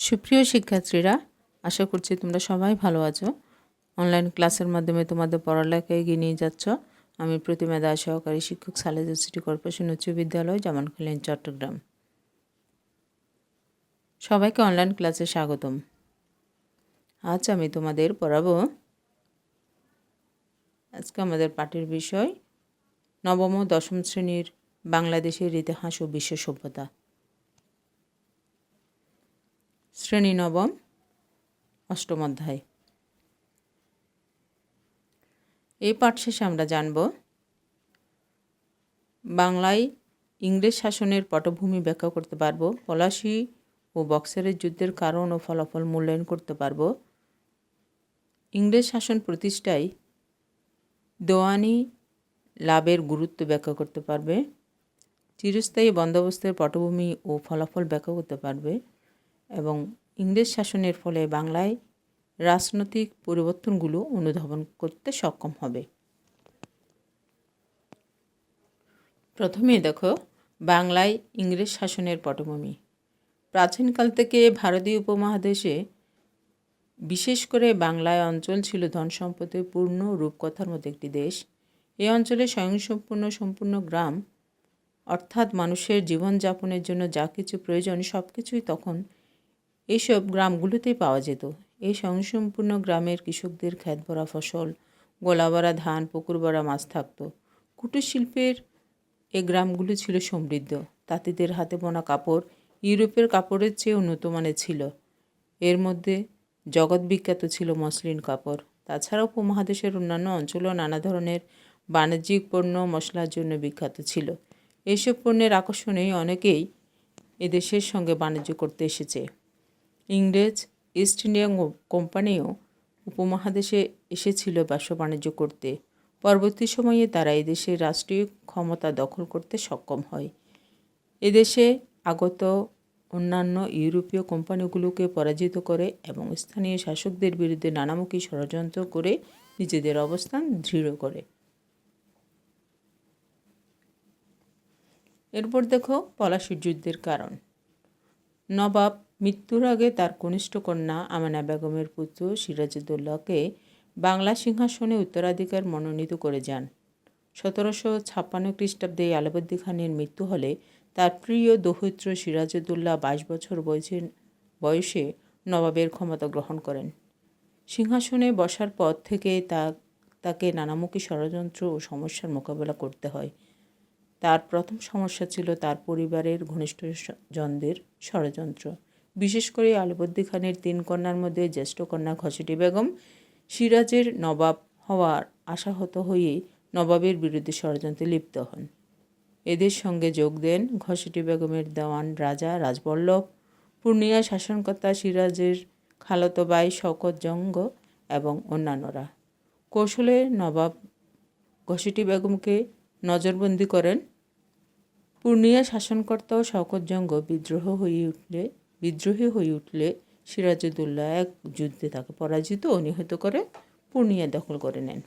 সুপ্রিয় শিক্ষার্থীরা, আশা করছি তোমরা সবাই ভালো আছো। অনলাইন ক্লাসের মাধ্যমে তোমাদের পড়ালেখা এগিয়ে নিয়ে যাচ্ছ। আমি প্রতিমা দাস, সহকারী শিক্ষক, সালেজা সিটি কর্পোরেশন উচ্চ বিদ্যালয়, জামালখালী, চট্টগ্রাম। সবাইকে অনলাইন ক্লাসে স্বাগতম। আজ আমি তোমাদের পড়াবো, আজকে আমাদের পাঠের বিষয় নবম ও দশম শ্রেণীর বাংলাদেশের ইতিহাস ও বিশ্ব সভ্যতা। শ্রেণী নবম, অষ্টম অধ্যায়। এই পাঠ শেষে আমরা জানব বাংলায় ইংরেজ শাসনের পটভূমি ব্যাখ্যা করতে পারব, পলাশী ও বক্সারের যুদ্ধের কারণ ও ফলাফল মূল্যায়ন করতে পারব, ইংরেজ শাসন প্রতিষ্ঠায় দেওয়ানি লাভের গুরুত্ব ব্যাখ্যা করতে পারবে, চিরস্থায়ী বন্দোবস্তের পটভূমি ও ফলাফল ব্যাখ্যা করতে পারবে এবং ইংরেজ শাসনের ফলে বাংলায় রাজনৈতিক পরিবর্তনগুলো অনুধাবন করতে সক্ষম হবে। প্রথমে দেখো, বাংলায় ইংরেজ শাসনের পটভূমি। প্রাচীনকাল থেকে ভারতীয় উপমহাদেশে, বিশেষ করে বাংলায় অঞ্চল ছিল ধন সম্পদে পূর্ণ রূপকথার মতো একটি দেশ। এই অঞ্চলে স্বয়ংসম্পূর্ণ সম্পূর্ণ গ্রাম, অর্থাৎ মানুষের জীবনযাপনের জন্য যা কিছু প্রয়োজন সব কিছুই তখন এইসব গ্রামগুলোতেই পাওয়া যেত। এই স্বয়ংসম্পূর্ণ গ্রামের কৃষকদের ক্ষেত ভরা ফসল, গোলা ভরা ধান, পুকুর ভরা মাছ থাকত। কুটির শিল্পের এই গ্রামগুলো ছিল সমৃদ্ধ। তাঁতিদের হাতে বোনা কাপড় ইউরোপের কাপড়ের চেয়ে উন্নত মানের ছিল। এর মধ্যে জগৎ বিখ্যাত ছিল মসলিন কাপড়। তাছাড়াও উপমহাদেশের অন্যান্য অঞ্চলেও নানা ধরনের বাণিজ্যিক পণ্য মশলার জন্য বিখ্যাত ছিল। এইসব পণ্যের আকর্ষণে অনেকেই এদেশের সঙ্গে বাণিজ্য করতে এসেছে। ইংরেজ ইস্ট ইন্ডিয়া কোম্পানিও উপমহাদেশে এসেছিল ব্যবসা বাণিজ্য করতে। পরবর্তী সময়ে তারা এদেশের রাষ্ট্রীয় ক্ষমতা দখল করতে সক্ষম হয়। এদেশে আগত অন্যান্য ইউরোপীয় কোম্পানিগুলোকে পরাজিত করে এবং স্থানীয় শাসকদের বিরুদ্ধে নানামুখী ষড়যন্ত্র করে নিজেদের অবস্থান দৃঢ় করে। এরপর দেখো, পলাশীর যুদ্ধের কারণ। নবাব মৃত্যুর আগে তার কনিষ্ঠ কন্যা আমেনা বেগমের পুত্র সিরাজউদ্দৌলাকে বাংলা সিংহাসনে উত্তরাধিকার মনোনীত করে যান। 1756 খ্রিস্টাব্দে আলাউদ্দিন খানের মৃত্যু হলে তার প্রিয় দৌহিত্র সিরাজউদ্দৌলা 22 বছর বয়সে নবাবের ক্ষমতা গ্রহণ করেন। সিংহাসনে বসার পর থেকে তাকে নানামুখী ষড়যন্ত্র ও সমস্যার মোকাবেলা করতে হয়। তার প্রথম সমস্যা ছিল তার পরিবারের ঘনিষ্ঠজনদের ষড়যন্ত্র। বিশেষ করে আলাউদ্দিন খানের 3 কন্যার মধ্যে জ্যেষ্ঠ কন্যা ঘসেটি বেগম সিরাজের নবাব হওয়ার আশাহত হয়ে নবাবের বিরুদ্ধে ষড়যন্ত্রে লিপ্ত হন। এদের সঙ্গে যোগ দেন ঘসেটি বেগমের দেওয়ান রাজা রাজবল্লভ, পূর্ণিয়া শাসনকর্তা সিরাজের খালাতো ভাই শওকত জঙ্গ এবং অন্যান্যরা। কৌশলে নবাব ঘসেটি বেগমকে নজরবন্দি করেন। পূর্ণিয়া শাসনকর্তা ও শওকত জঙ্গ বিদ্রোহী হয়ে উঠলে সিরাজউদ্দৌলা এক যুদ্ধে তাকে পরাজিত ও নিহত করে পূর্ণিয়া দখল করে নেন।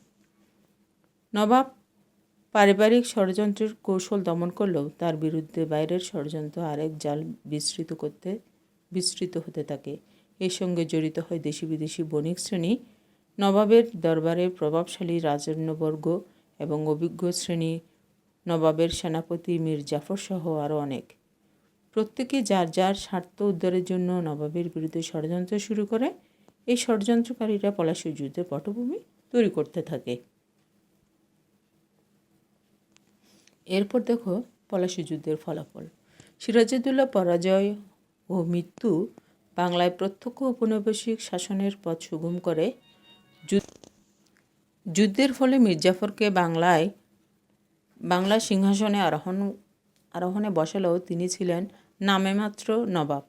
নবাব পারিবারিক ষড়যন্ত্রের কৌশল দমন করলেও তার বিরুদ্ধে বাইরের ষড়যন্ত্র আরেক জাল বিস্তৃত হতে থাকে। এর সঙ্গে জড়িত হয় দেশি বিদেশি বণিক শ্রেণী, নবাবের দরবারে প্রভাবশালী রাজন্যবর্গ এবং অভিজ্ঞ শ্রেণী, নবাবের সেনাপতি মীর জাফর সহ আরও অনেক। প্রত্যেকে যার যার স্বার্থ উদ্ধারের জন্য নবাবের বিরুদ্ধে ষড়যন্ত্র শুরু করে। এই ষড়যন্ত্রকারীরা পলাশীর যুদ্ধের পটভূমি তৈরি করতে থাকে। এরপর দেখো, পলাশী যুদ্ধের ফলাফল। সিরাজউদ্দৌলা পরাজয় ও মৃত্যু বাংলায় প্রত্যক্ষ ঔপনিবেশিক শাসনের পথ সুগম করে। যুদ্ধের ফলে মীর জাফরকে বাংলা সিংহাসনে আরোহণে বসালেও তিনি ছিলেন নামে মাত্র নবাব।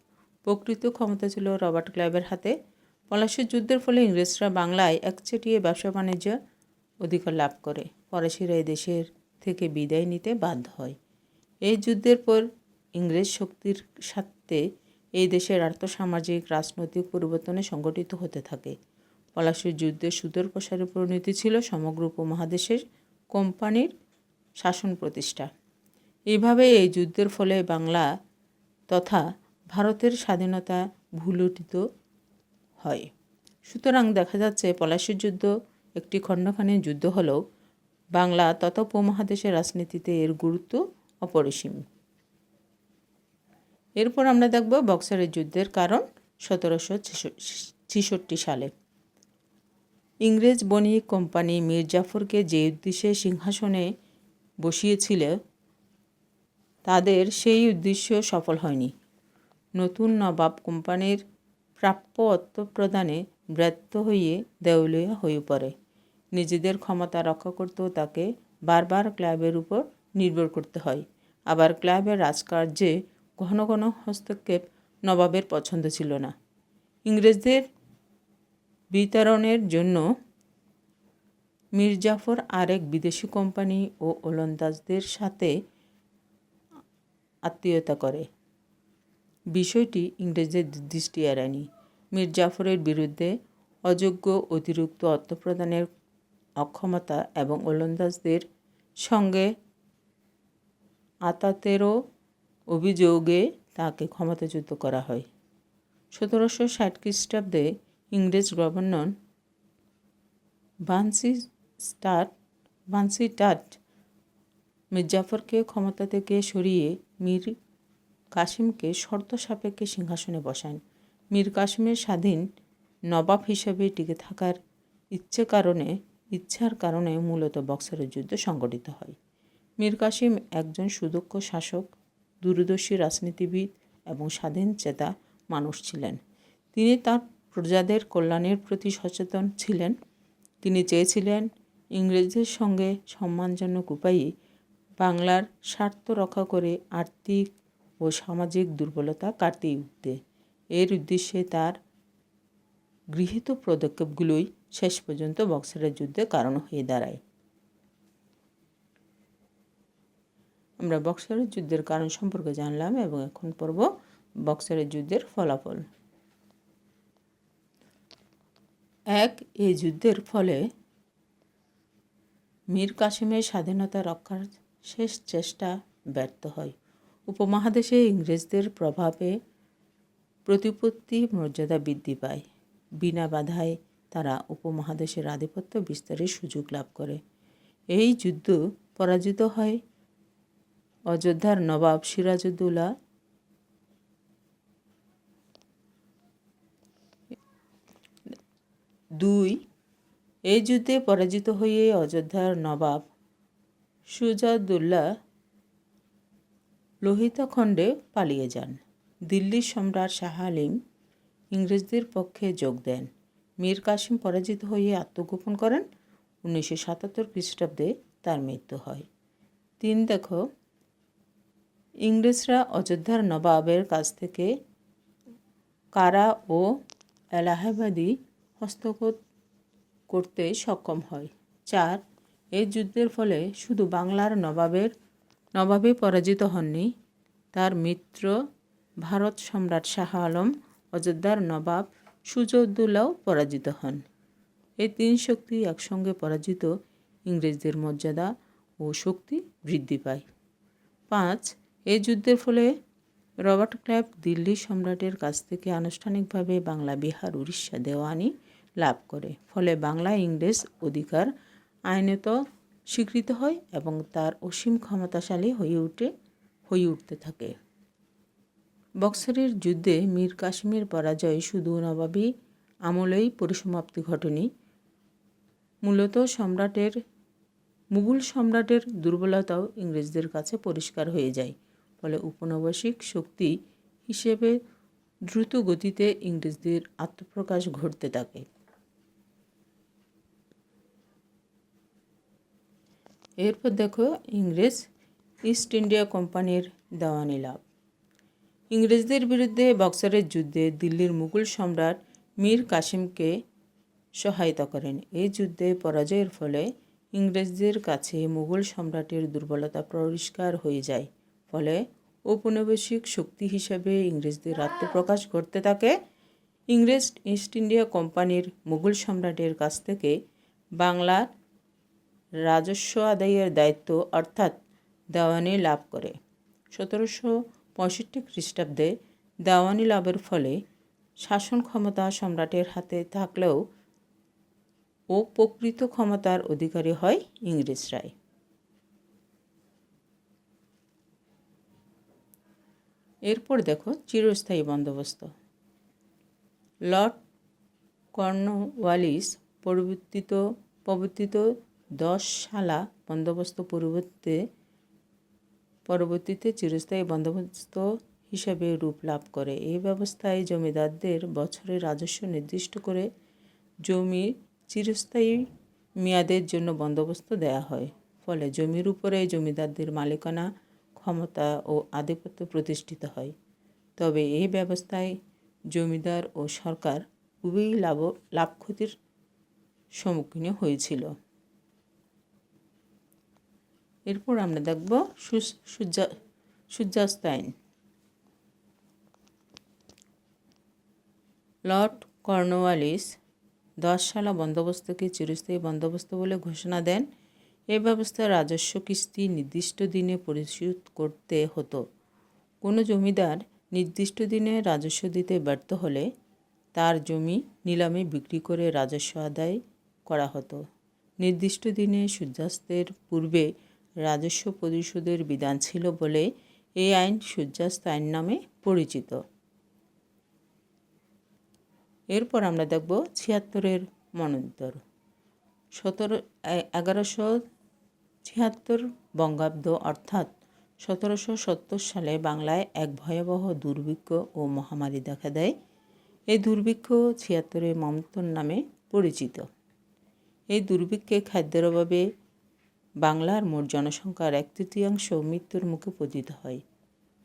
প্রকৃত ক্ষমতা ছিল রবার্ট ক্লাইভের হাতে। পলাশীর যুদ্ধের ফলে ইংরেজরা বাংলায় একচেটিয়া ব্যবসা বাণিজ্য অধিকার লাভ করে। ফরাসিরা এই দেশের থেকে বিদায় নিতে বাধ্য হয়। এই যুদ্ধের পর ইংরেজ শক্তির সাথে এই দেশের আর্থসামাজিক রাজনৈতিক পরিবর্তনে সংগঠিত হতে থাকে। পলাশীর যুদ্ধের সুদূর প্রসারী পরিণতি ছিল সমগ্র উপমহাদেশের কোম্পানির শাসন প্রতিষ্ঠা। এইভাবে এই যুদ্ধের ফলে বাংলা তথা ভারতের স্বাধীনতা ভূলুণ্ঠিত হয়। সুতরাং দেখা যাচ্ছে পলাশীর যুদ্ধ একটি খণ্ডখানের যুদ্ধ হলেও বাংলা তথা উপমহাদেশের রাজনীতিতে এর গুরুত্ব অপরিসীম। এরপর আমরা দেখব বক্সারের যুদ্ধের কারণ 1766 সালে ইংরেজ বণিক কোম্পানি মীর জাফরকে যে উদ্দেশ্যে সিংহাসনে বসিয়েছিল তাদের সেই উদ্দেশ্য সফল হয়নি। নতুন নবাব কোম্পানির প্রাপ্য অর্থ প্রদানে ব্যর্থ হয়ে দেউলিয়া হয়ে পড়ে। নিজেদের ক্ষমতা রক্ষা করতেও তাকে বারবার ক্লাবের উপর নির্ভর করতে হয়। আবার ক্লাবের রাজকার্যে ঘন ঘন হস্তক্ষেপ নবাবের পছন্দ ছিল না। ইংরেজদের বিতরণের জন্য মীর জাফর আরেক বিদেশি কোম্পানি ও ওলন্দাজদের সাথে আত্মীয়তা করে। বিষয়টি ইংরেজদের দৃষ্টি এড়ায়নি। মীর জাফরের বিরুদ্ধে অযোগ্য অতিরিক্ত অর্থ প্রদানের অক্ষমতা এবং ওলন্দাজদের সঙ্গে আতাতেরও অভিযোগে তাকে ক্ষমতাচ্যুত করা হয়। 1760 খ্রিস্টাব্দে ইংরেজ গভর্নর বানসিটাট মীর জাফরকে ক্ষমতা থেকে সরিয়ে মীর কাসিমকে শর্ত সাপেক্ষে সিংহাসনে বসান। মীর কাসিমের স্বাধীন নবাব হিসেবে টিকে থাকার ইচ্ছার কারণে মূলত বক্সারের যুদ্ধ সংঘটিত হয়। মীর কাসিম একজন সুদক্ষ শাসক, দূরদর্শী রাজনীতিবিদ এবং স্বাধীন চেতা মানুষ ছিলেন। তিনি তার প্রজাদের কল্যাণের প্রতি সচেতন ছিলেন। তিনি চেয়েছিলেন ইংরেজদের সঙ্গে সম্মানজনক উপায়ে বাংলার স্বার্থ রক্ষা করে আর্থিক ও সামাজিক দুর্বলতা কাটিয়ে উঠতে। এর উদ্দেশ্যে তার গৃহীত পদক্ষেপগুলোই শেষ পর্যন্ত বক্সারের যুদ্ধের কারণ হয়ে দাঁড়ায়। আমরা বক্সারের যুদ্ধের কারণ সম্পর্কে জানলাম এবং এখন পড়ব বক্সারের যুদ্ধের ফলাফল। এই যুদ্ধের ফলে মীর কাসিমের স্বাধীনতা রক্ষার শেষ চেষ্টা ব্যর্থ হয়। উপমহাদেশে ইংরেজদের প্রভাবে প্রতিপত্তি মর্যাদা বৃদ্ধি পায়। বিনা বাধায় তারা উপমহাদেশের আধিপত্য বিস্তারের সুযোগ লাভ করে। এই যুদ্ধ পরাজিত হয় অযোধ্যার নবাব সিরাজউদ্দৌলা এই যুদ্ধে পরাজিত হয়ে অযোধ্যার নবাব সিরাজউদ্দৌলা লোহিতাখণ্ডে পালিয়ে যান। দিল্লির সম্রাট শাহ আলম ইংরেজদের পক্ষে যোগ দেন। মীর কাসিম পরাজিত হয়ে আত্মগোপন করেন। 1977 খ্রিস্টাব্দে তার মৃত্যু হয়। দেখো, ইংরেজরা অযোধ্যার নবাবের কাছ থেকে কারা ও এলাহাবাদী হস্তগত করতে সক্ষম হয়। এই যুদ্ধের ফলে শুধু বাংলার নবাবে পরাজিত হননি, তার মিত্র ভারত সম্রাট শাহ আলম, অযোধ্যার নবাব সিরাজউদ্দৌলাও পরাজিত হন। এই তিন শক্তি একসঙ্গে পরাজিত ইংরেজদের মর্যাদা ও শক্তি বৃদ্ধি পায়। এই যুদ্ধের ফলে রবার্ট ক্লাইভ দিল্লি সম্রাটের কাছ থেকে আনুষ্ঠানিকভাবে বাংলা, বিহার, উড়িষ্যা দেওয়ানি লাভ করে। ফলে বাংলায় ইংরেজ অধিকার আইনত স্বীকৃত হয় এবং তার অসীম ক্ষমতাশালী হয়ে উঠতে থাকে। বক্সারের যুদ্ধে মীর কাসিমের পরাজয় শুধু নবাবী আমলেই পরিসমাপ্তি ঘটেনি। মূলত মুঘল সম্রাটের দুর্বলতাও ইংরেজদের কাছে পরিষ্কার হয়ে যায়। ফলে উপনিবেশিক শক্তি হিসেবে দ্রুত গতিতে ইংরেজদের আত্মপ্রকাশ ঘটতে থাকে। এরপর দেখো ইংরেজ ইস্ট ইন্ডিয়া কোম্পানির দেওয়ানি লাভ। ইংরেজদের বিরুদ্ধে বক্সারের যুদ্ধে দিল্লির মুঘল সম্রাট মীর কাসিমকে সহায়তা করেন। এই যুদ্ধে পরাজয়ের ফলে ইংরেজদের কাছে মুঘল সম্রাটের দুর্বলতা পরিষ্কার হয়ে যায়। ফলে ঔপনিবেশিক শক্তি হিসেবে ইংরেজদের আত্মপ্রকাশ ঘটতে থাকে। ইংরেজ ইস্ট ইন্ডিয়া কোম্পানির মুঘল সম্রাটের কাছ থেকে বাংলার রাজস্ব আদায়ের দায়িত্ব অর্থাৎ দেওয়ানি লাভ করে। 1765 খ্রিস্টাব্দে দেওয়ানি লাভের ফলে শাসন ক্ষমতা সম্রাটের হাতে থাকলেও প্রকৃত ক্ষমতার অধিকারী হয় ইংরেজরাই। এরপর দেখো চিরস্থায়ী বন্দোবস্ত। লর্ড কর্নওয়ালিস প্রবর্তিত 10 সালা বন্দোবস্ত পরবর্তীতে চিরস্থায়ী বন্দোবস্ত হিসাবে রূপ লাভ করে। এই ব্যবস্থায় জমিদারদের বছরের রাজস্ব নির্দিষ্ট করে জমি চিরস্থায়ী মেয়াদের জন্য বন্দোবস্ত দেয়া হয়। ফলে জমির উপরে জমিদারদের মালিকানা, ক্ষমতা ও আধিপত্য প্রতিষ্ঠিত হয়। তবে এই ব্যবস্থায় জমিদার ও সরকার উভয়ই লাভ ক্ষতির সম্মুখীন হয়েছিল। এরপর আমরা দেখব সূর্যাস্তায়ন। লর্ড কর্নওয়ালিস 10 সালা বন্দোবস্তকে চিরস্থায়ী বন্দোবস্ত বলে ঘোষণা দেন। এ ব্যবস্থায় রাজস্ব কিস্তি নির্দিষ্ট দিনে পরিশোধ করতে হতো। কোনো জমিদার নির্দিষ্ট দিনে রাজস্ব দিতে ব্যর্থ হলে তার জমি নিলামে বিক্রি করে রাজস্ব আদায় করা হতো। নির্দিষ্ট দিনে সূর্যাস্তের পূর্বে রাজস্ব পরিশোধের বিধান ছিল বলে এই আইন সূর্যাস্ত আইন নামে পরিচিত। এরপর আমরা দেখব 76-এর মন্বন্তর। 1176 বঙ্গাব্দ অর্থাৎ 1770 সালে বাংলায় এক ভয়াবহ দুর্ভিক্ষ ও মহামারী দেখা দেয়। এই দুর্ভিক্ষ 76-এর মন্বন্তর নামে পরিচিত। এই দুর্ভিক্ষে খাদ্যের অভাবে বাংলার মোট জনসংখ্যার 1/3 মৃত্যুর মুখে পতিত হয়।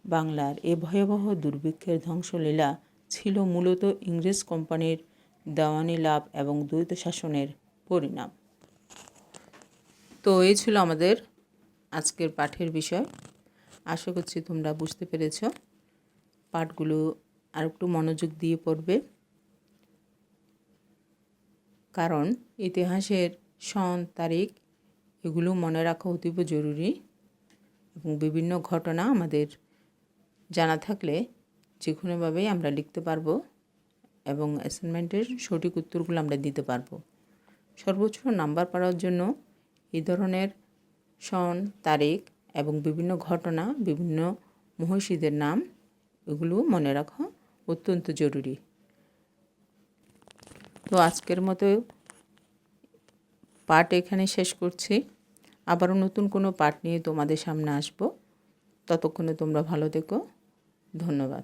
বাংলার এ ভয়াবহ দুর্ভিক্ষের ধ্বংসলীলা ছিল মূলত ইংরেজ কোম্পানির দেওয়ানি লাভ এবং দ্বৈত শাসনের পরিণাম। তো এই ছিল আমাদের আজকের পাঠের বিষয়। আশা করছি তোমরা বুঝতে পেরেছ। পাঠগুলো আর একটু মনোযোগ দিয়ে পড়বে, কারণ ইতিহাসের সন, তারিখ এগুলো মনে রাখা অতীব জরুরি এবং বিভিন্ন ঘটনা আমাদের জানা থাকলে যে কোনোভাবেই আমরা লিখতে পারবো এবং অ্যাসাইনমেন্টের সঠিক উত্তরগুলো আমরা দিতে পারবো। সর্বোচ্চ নাম্বার পাওয়ার জন্য এই ধরনের সন, তারিখ এবং বিভিন্ন ঘটনা, বিভিন্ন মনীষীদের নাম এগুলো মনে রাখা অত্যন্ত জরুরি। তো আজকের মতো পাঠ এখানে শেষ করছি। আবারও নতুন কোনো পাঠ নিয়ে তোমাদের সামনে আসবো। ততক্ষণে তোমরা ভালো থেকো। ধন্যবাদ।